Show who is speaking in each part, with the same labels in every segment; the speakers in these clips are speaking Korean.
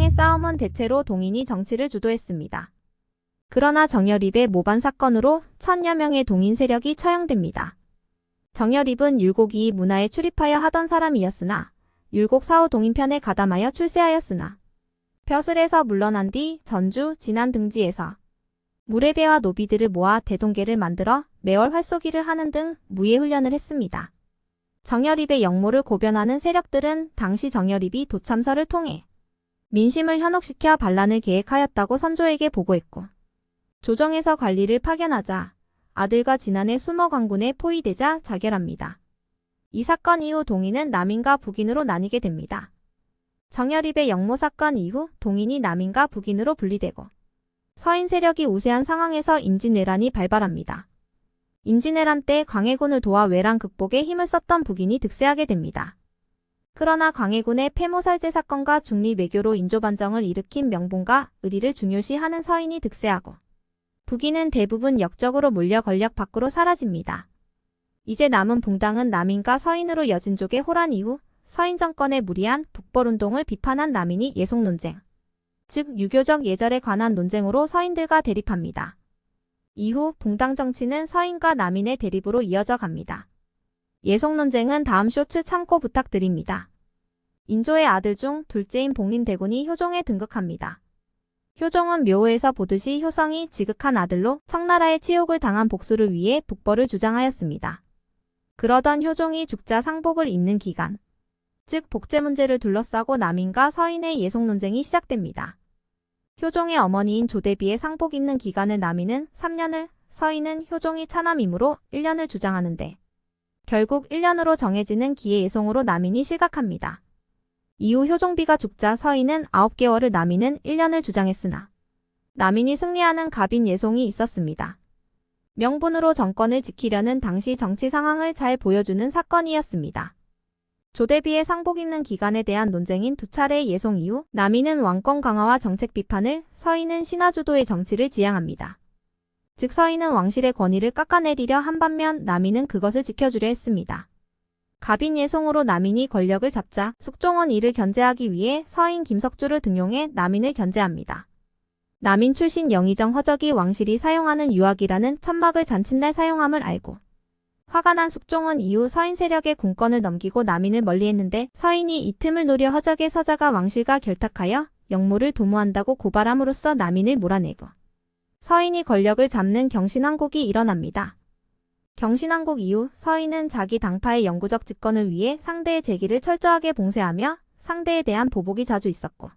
Speaker 1: 세력간의 싸움은 대체로 동인이 정치를 주도했습니다. 그러나 정여립의 모반 사건으로 1000여 명의 동인 세력이 처형됩니다. 정여립은 율곡이 문화에 출입하여 하던 사람이었으나 율곡 사후 동인편에 가담하여 출세하였으나 벼슬에서 물러난 뒤 전주, 진안 등지에서 무례배와 노비들을 모아 대동계를 만들어 매월 활쏘기를 하는 등 무예 훈련을 했습니다. 정여립의 역모를 고변하는 세력들은 당시 정여립이 도참설을 통해 민심을 현혹시켜 반란을 계획하였다고 선조에게 보고했고 조정에서 관리를 파견하자 아들과 진안의 수모 관군에 포위되자 자결합니다. 이 사건 이후 동인은 남인과 북인으로 나뉘게 됩니다. 정여립의 역모 사건 이후 동인이 남인과 북인으로 분리되고 서인 세력이 우세한 상황에서 임진왜란이 발발합니다. 임진왜란 때 광해군을 도와 왜란 극복에 힘을 썼던 북인이 득세하게 됩니다. 그러나 광해군의 폐모살제 사건과 중리 외교로 인조반정을 일으킨 명분과 의리를 중요시하는 서인이 득세하고 북인은 대부분 역적으로 몰려 권력 밖으로 사라집니다. 이제 남은 붕당은 남인과 서인으로 여진족의 호란 이후 서인 정권의 무리한 북벌운동을 비판한 남인이 예속논쟁, 즉 유교적 예절에 관한 논쟁으로 서인들과 대립합니다. 이후 붕당 정치는 서인과 남인의 대립으로 이어져 갑니다. 예속논쟁은 다음 쇼츠 참고 부탁드립니다. 인조의 아들 중 둘째인 복림대군이 효종에 등극합니다. 효종은 묘호에서 보듯이 효성이 지극한 아들로 청나라의 치욕을 당한 복수를 위해 북벌을 주장하였습니다. 그러던 효종이 죽자 상복을 입는 기간, 즉 복제 문제를 둘러싸고 남인과 서인의 예속논쟁이 시작됩니다. 효종의 어머니인 조대비의 상복 입는 기간을 남인은 3년을, 서인은 효종이 차남이므로 1년을 주장하는데 결국 1년으로 정해지는 기의 예송으로 남인이 실각합니다. 이후 효종비가 죽자 서인은 9개월을 남인은 1년을 주장했으나 남인이 승리하는 갑인 예송이 있었습니다. 명분으로 정권을 지키려는 당시 정치 상황을 잘 보여주는 사건이었습니다. 조대비의 상복 입는 기간에 대한 논쟁인 두 차례의 예송 이후 남인은 왕권 강화와 정책 비판을, 서인은 신하주도의 정치를 지향합니다. 즉 서인은 왕실의 권위를 깎아내리려 한 반면 남인은 그것을 지켜주려 했습니다. 갑인 예송으로 남인이 권력을 잡자 숙종은 이를 견제하기 위해 서인 김석주를 등용해 남인을 견제합니다. 남인 출신 영의정 허적이 왕실이 사용하는 유학이라는 천막을 잔칫날 사용함을 알고 화가 난 숙종은 이후 서인 세력의 군권을 넘기고 남인을 멀리했는데 서인이 이 틈을 노려 허적의 서자가 왕실과 결탁하여 역모를 도모한다고 고발함으로써 남인을 몰아내고 서인이 권력을 잡는 경신왕국이 일어납니다. 경신왕국 이후 서인은 자기 당파의 영구적 집권을 위해 상대의 재기를 철저하게 봉쇄하며 상대에 대한 보복이 자주 있었고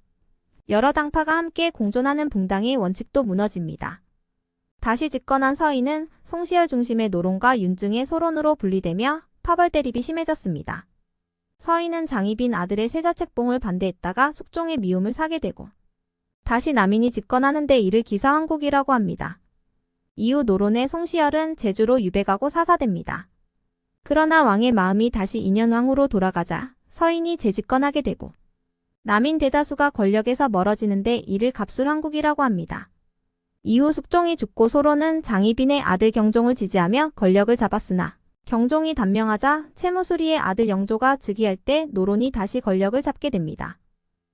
Speaker 1: 여러 당파가 함께 공존하는 붕당의 원칙도 무너집니다. 다시 집권한 서인은 송시열 중심의 노론과 윤증의 소론으로 분리되며 파벌 대립이 심해졌습니다. 서인은 장희빈 아들의 세자책봉을 반대했다가 숙종의 미움을 사게 되고 다시 남인이 집권하는데 이를 기사왕국이라고 합니다. 이후 노론의 송시열은 제주로 유배가고 사사됩니다. 그러나 왕의 마음이 다시 인현왕후로 돌아가자 서인이 재집권하게 되고 남인 대다수가 권력에서 멀어지는데 이를 갑술왕국이라고 합니다. 이후 숙종이 죽고 소론은 장희빈의 아들 경종을 지지하며 권력을 잡았으나 경종이 단명하자 채무수리의 아들 영조가 즉위할 때 노론이 다시 권력을 잡게 됩니다.